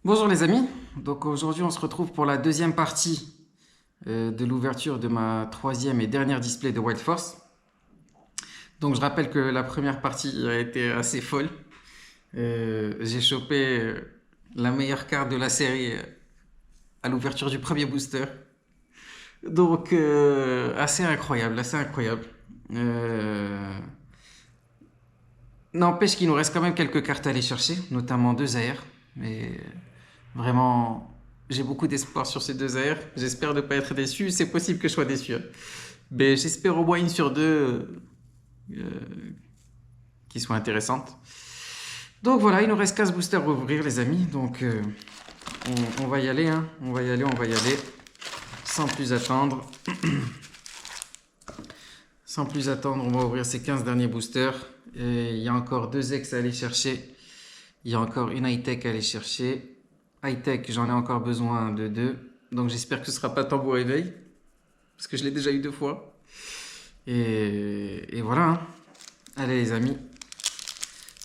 Bonjour les amis, donc aujourd'hui on se retrouve pour la deuxième partie de l'ouverture de ma troisième et dernière display de Wild Force. Donc je rappelle que la première partie a été assez folle. J'ai chopé la meilleure carte de la série à l'ouverture du premier booster. Donc assez incroyable, assez incroyable. Euh, N'empêche qu'il nous reste quand même quelques cartes à aller chercher, notamment deux AR. Mais vraiment, j'ai beaucoup d'espoir sur ces deux AR. J'espère ne pas être déçu. C'est possible que je sois déçu, hein. Mais j'espère au moins une sur deux qui soit intéressante. Donc voilà, il nous reste 15 boosters à ouvrir, les amis. Donc on va y aller, hein. On va y aller, on va y aller. Sans plus attendre. Sans plus attendre, on va ouvrir ces 15 derniers boosters. Et il y a encore deux ex à aller chercher. Il y a encore une high-tech à aller chercher. High-tech, j'en ai encore besoin de deux. Donc j'espère que ce ne sera pas tambour éveil. Parce que je l'ai déjà eu deux fois. Et voilà, hein. Allez les amis.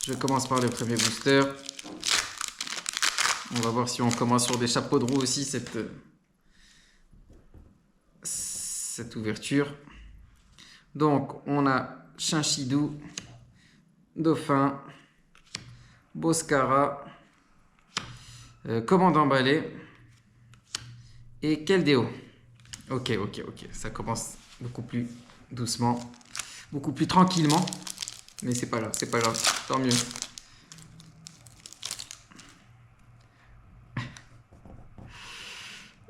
Je commence par le premier booster. On va voir si on commence sur des chapeaux de roue aussi cette ouverture. Donc on a Chinchidou, Dauphin, Boscara, Commandant Balai et Keldeo. Ok, ça commence beaucoup plus doucement, beaucoup plus tranquillement. Mais c'est pas grave, tant mieux.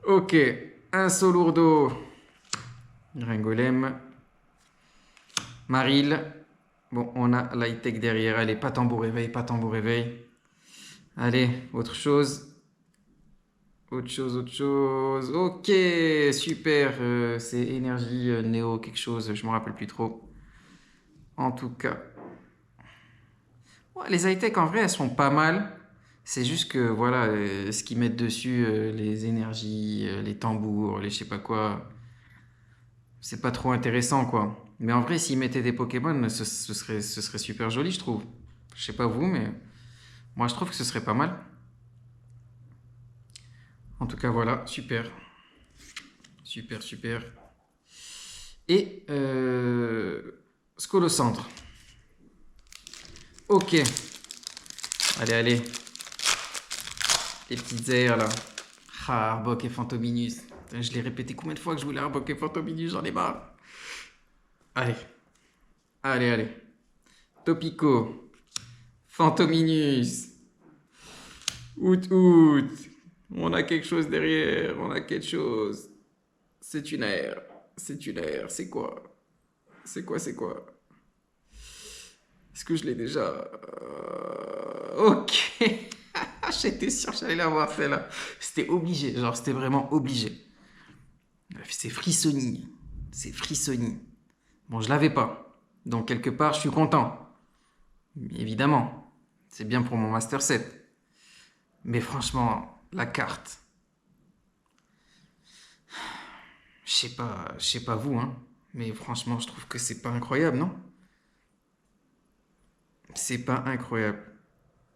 Ok, un Solourdo, Ringolem, Maril. Bon, on a l'high-tech derrière, allez, pas tambour réveil, pas tambour réveil. Allez, autre chose. Autre chose. Ok, super. C'est énergie néo quelque chose, je me rappelle plus trop. En tout cas. Ouais, les high-tech en vrai, elles sont pas mal. C'est juste que voilà, ce qu'ils mettent dessus, les énergies, les tambours, les je sais pas quoi, c'est pas trop intéressant quoi. Mais en vrai, s'ils mettaient des Pokémon, ce serait super joli, je trouve. Je sais pas vous, mais moi je trouve que ce serait pas mal. En tout cas, voilà, super. Super. Et Scolocentre. Ok. Allez. Les petites airs là. Ah, Arbok et Fantominus. Putain, je l'ai répété combien de fois que je voulais Arbok et Fantominus, j'en ai marre. Allez. Topico. Fantominus. Out. On a quelque chose derrière. On a quelque chose. C'est une aire. C'est quoi? C'est quoi? Est-ce que je l'ai déjà? Ok. J'étais sûr que j'allais l'avoir celle-là. C'était obligé. Genre, c'était vraiment obligé. C'est Frissoni. C'est Frissoni. Bon, je l'avais pas. Donc, quelque part, je suis content. Évidemment. C'est bien pour mon Master 7. Mais franchement, la carte. Je sais pas vous, hein. Mais franchement, je trouve que c'est pas incroyable, non? C'est pas incroyable.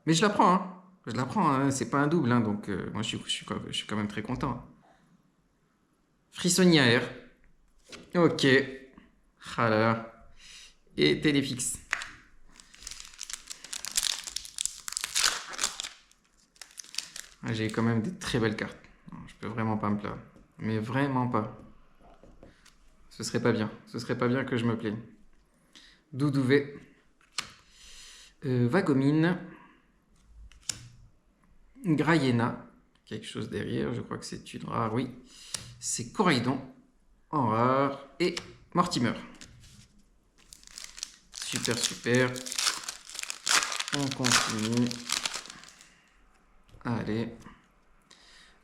Mais je la prends, hein. Je la prends, hein. C'est pas un double, hein. Donc, moi, je suis quand même très content. Frissonnière. Ok. Ah là là. Et Téléfixe. Ah, j'ai quand même des très belles cartes. Non, je peux vraiment pas me plaindre. Mais vraiment pas. Ce serait pas bien. Ce serait pas bien que je me plaigne. Doudouvet. Vagomine. Grayena. Quelque chose derrière. Je crois que c'est une rare. Oui. C'est Coraidon. En rare. Et Mortimer. Super. On continue. Allez.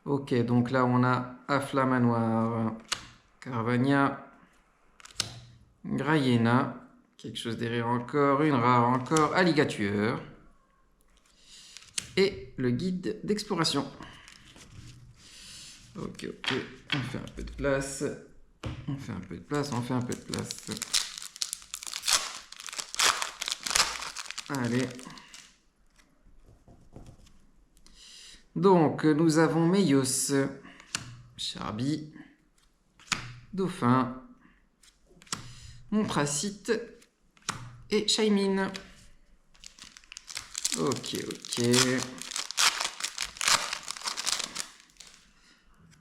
Ok, donc là on a Afflamanoir, Carvania, Grayena, quelque chose derrière encore, une rare encore, Alligatueur. Et le guide d'exploration. Ok, on fait un peu de place. On fait un peu de place. Allez. Donc, nous avons Meios, Charby, Dauphin, Montracite et Shaymin. Ok.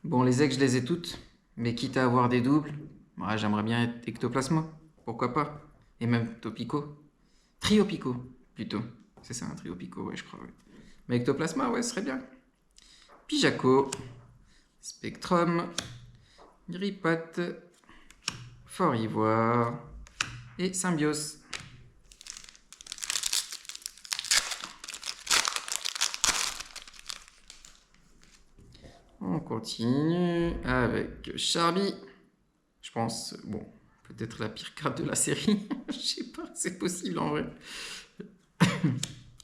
Bon, les eggs, je les ai toutes. Mais quitte à avoir des doubles, ouais, j'aimerais bien être Ectoplasma. Pourquoi pas? Et même Topico. Triopico, plutôt. C'est ça, un Triopico, ouais, je crois. Ouais. Mais Ectoplasma, ouais, ce serait bien. Pijaco, Spectrum, Gripat, Fort Ivoire et Symbios. On continue avec Charby. Je pense, bon, peut-être la pire carte de la série. Je sais pas, c'est possible en vrai.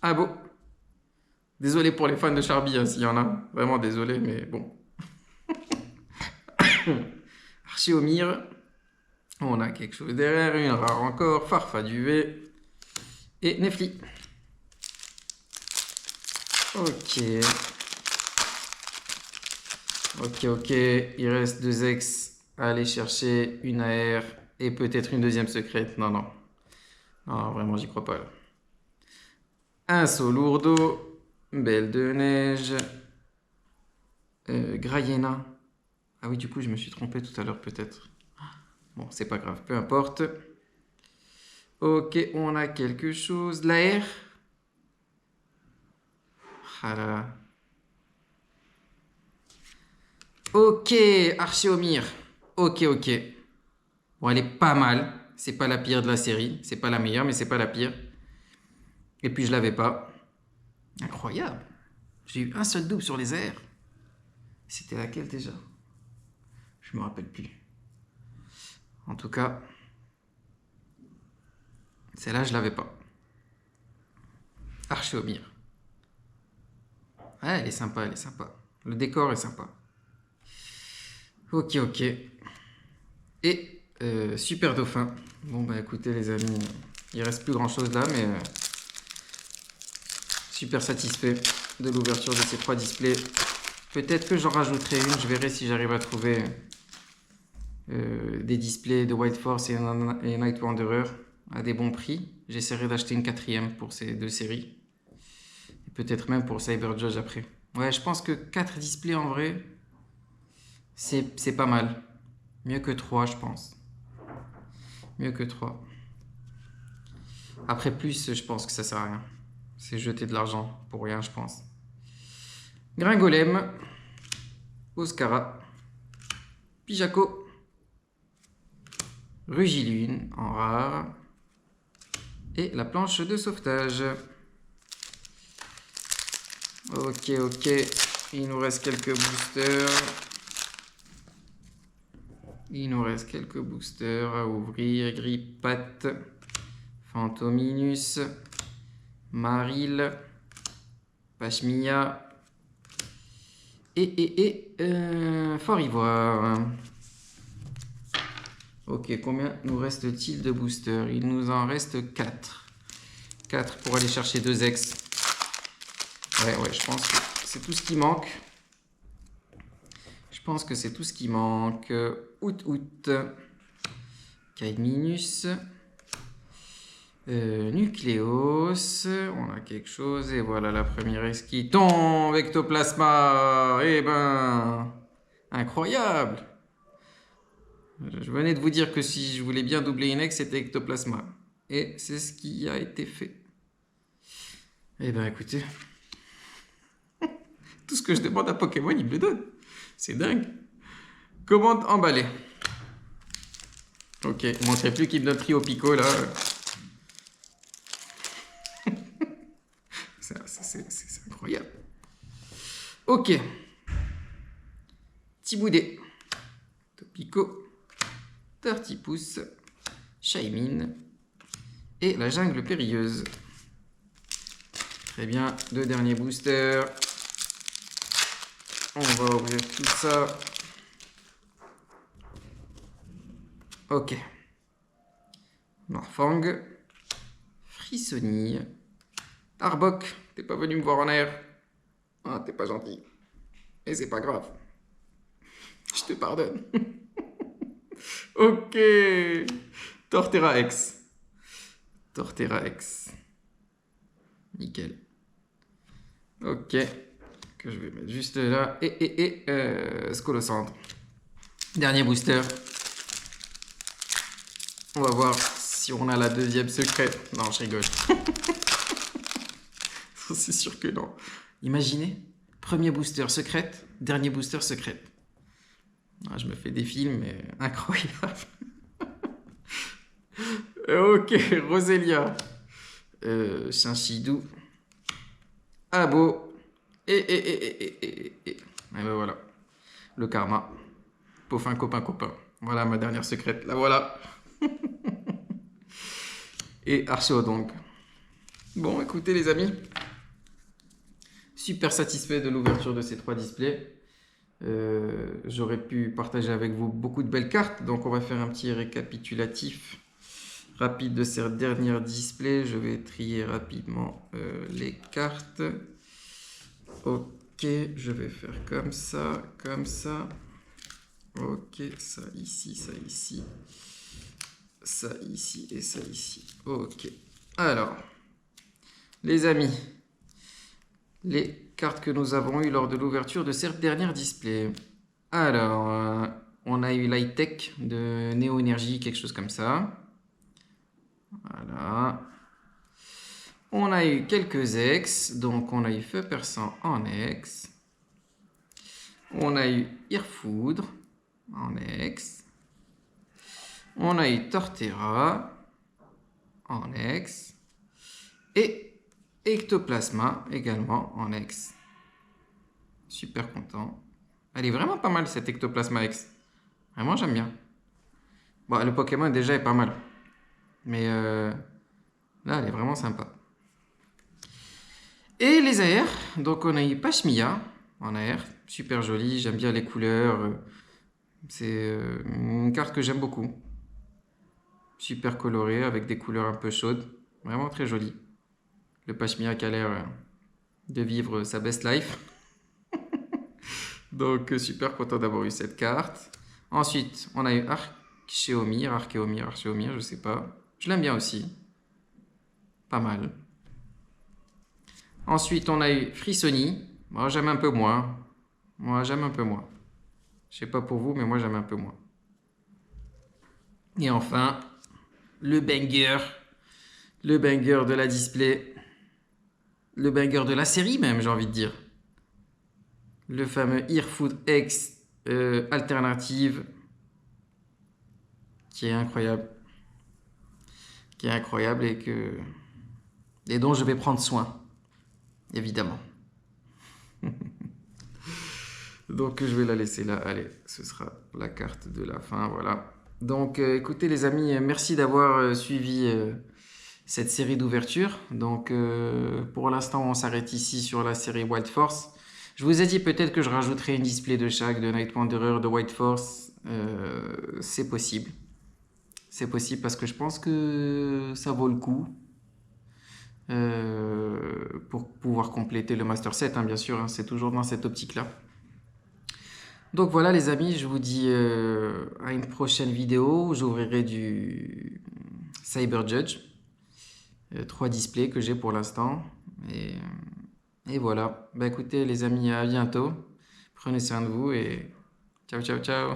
Ah bon. Désolé pour les fans de Charby, hein, s'il y en a. Vraiment désolé, mais bon. Archéomir. On a quelque chose derrière, une rare encore. Farfaduvé. Et Nefli. Ok. Il reste 2 ex à aller chercher, une AR et peut-être une deuxième secrète. Non, vraiment, j'y crois pas là. Un saut lourdeau, Belle de neige, Grayena. Ah oui, du coup, je me suis trompé tout à l'heure peut-être. Bon, c'est pas grave, peu importe. Ok, on a quelque chose. L'air. Ah là là. Ok, Archéomir. Ok. Bon, elle est pas mal. C'est pas la pire de la série. C'est pas la meilleure, mais c'est pas la pire. Et puis je l'avais pas. Incroyable. J'ai eu un seul double sur les airs. C'était laquelle déjà? Je me rappelle plus. En tout cas, celle-là, je l'avais pas. Archéomir. Ouais, elle est sympa. Le décor est sympa. Ok. Et Super Dauphin. Bon, bah écoutez, les amis, il reste plus grand-chose là, mais super satisfait de l'ouverture de ces 3 displays. Peut-être que j'en rajouterai une. Je verrai si j'arrive à trouver des displays de White Force et Night Wanderer à des bons prix. J'essaierai d'acheter une 4e pour ces 2 séries. Et peut-être même pour Cyber Judge après. Ouais, je pense que 4 displays en vrai, c'est pas mal. Mieux que 3, je pense. Mieux que 3. Après plus, je pense que ça sert à rien. C'est jeter de l'argent pour rien, je pense. Gringolem, Oscara, Pijaco, Rugilune en rare et la planche de sauvetage. Ok. Il nous reste quelques boosters. À ouvrir. Gripat, Phantominus, Maril, Pashmia et Fort Ivoire. Ok, combien nous reste-t-il de boosters? Il nous en reste 4. 4 pour aller chercher 2 ex. Ouais, je pense que c'est tout ce qui manque. Out. Kaiminus. Nucléos. On a quelque chose. Et voilà la première ex qui tombe. Ectoplasma. Eh ben, incroyable. Je venais de vous dire que si je voulais bien doubler une ex, c'était Ectoplasma. Et c'est ce qui a été fait. Eh ben écoutez, tout ce que je demande à Pokémon, il me le donne. C'est dingue. Commande emballée. Ok, il ne manquerait plus qu'il me donne Triopico là. C'est incroyable. Ok. Tiboudet. Topico. Tartipousse. Shaymin. Et la jungle périlleuse. Très bien. 2 derniers boosters. On va ouvrir tout ça. Ok. Morfang. Frissonille. Arbok, t'es pas venu me voir en air. Ah, t'es pas gentil. Et c'est pas grave. Je te pardonne. Ok. Torterra X. Torterra X. Nickel. Ok. Que je vais mettre juste là. Et Scolosandre. Dernier booster. On va voir si on a la deuxième secrète. Non, je rigole. C'est sûr que non. Imaginez. Premier booster secrète. Dernier booster secrète. Ah, je me fais des films, mais incroyable. Ok, Roselia. Chinchidou. Abo. Et ben voilà. Le karma. Peaufin, copain, copain. Voilà ma dernière secrète. La voilà. Et Archéo donc. Bon, écoutez les amis. Super satisfait de l'ouverture de ces 3 displays. J'aurais pu partager avec vous beaucoup de belles cartes. Donc on va faire un petit récapitulatif rapide de ces dernières displays. Je vais trier rapidement les cartes. Ok, je vais faire comme ça, comme ça. Ok, ça ici, ça ici. Ça ici et ça ici. Ok. Alors, les amis, les cartes que nous avons eues lors de l'ouverture de cette dernière display. Alors, on a eu Light Tech de Néo Énergie, quelque chose comme ça. Voilà. On a eu quelques ex, donc on a eu Feu Perçant en ex. On a eu Irfoudre en ex. On a eu Torterra en ex. Et Ectoplasma également en ex. Super content. Elle est vraiment pas mal cette Ectoplasma ex. Vraiment j'aime bien. Bon, le Pokémon déjà est pas mal. Mais là elle est vraiment sympa. Et les AR, donc on a eu Pashmia en AR, super jolie, j'aime bien les couleurs, c'est une carte que j'aime beaucoup. Super colorée avec des couleurs un peu chaudes, vraiment très jolie. Le Pashmia qui a l'air de vivre sa best life. Donc super content d'avoir eu cette carte. Ensuite, on a eu Archéomir, je sais pas. Je l'aime bien aussi. Pas mal. Ensuite, on a eu Frissoni. Moi, j'aime un peu moins. Je sais pas pour vous, mais moi, j'aime un peu moins. Et enfin, le banger. Le banger de la display. Le banger de la série, même, j'ai envie de dire. Le fameux Earfood X alternative. Qui est incroyable. Et dont je vais prendre soin. Évidemment. Donc je vais la laisser là. Allez, ce sera la carte de la fin. Voilà. Donc écoutez les amis, merci d'avoir suivi cette série d'ouverture. Donc pour l'instant on s'arrête ici sur la série Wild Force. Je vous ai dit peut-être que je rajouterai une display de chaque, de Night Wanderer, de Wild Force. C'est possible. C'est possible parce que je pense que ça vaut le coup. Pour pouvoir compléter le Master Set, hein, bien sûr, hein, c'est toujours dans cette optique-là. Donc voilà les amis, je vous dis à une prochaine vidéo où j'ouvrirai du Cyber Judge. 3 displays que j'ai pour l'instant. Et voilà. Bah écoutez les amis, à bientôt. Prenez soin de vous et ciao ciao ciao.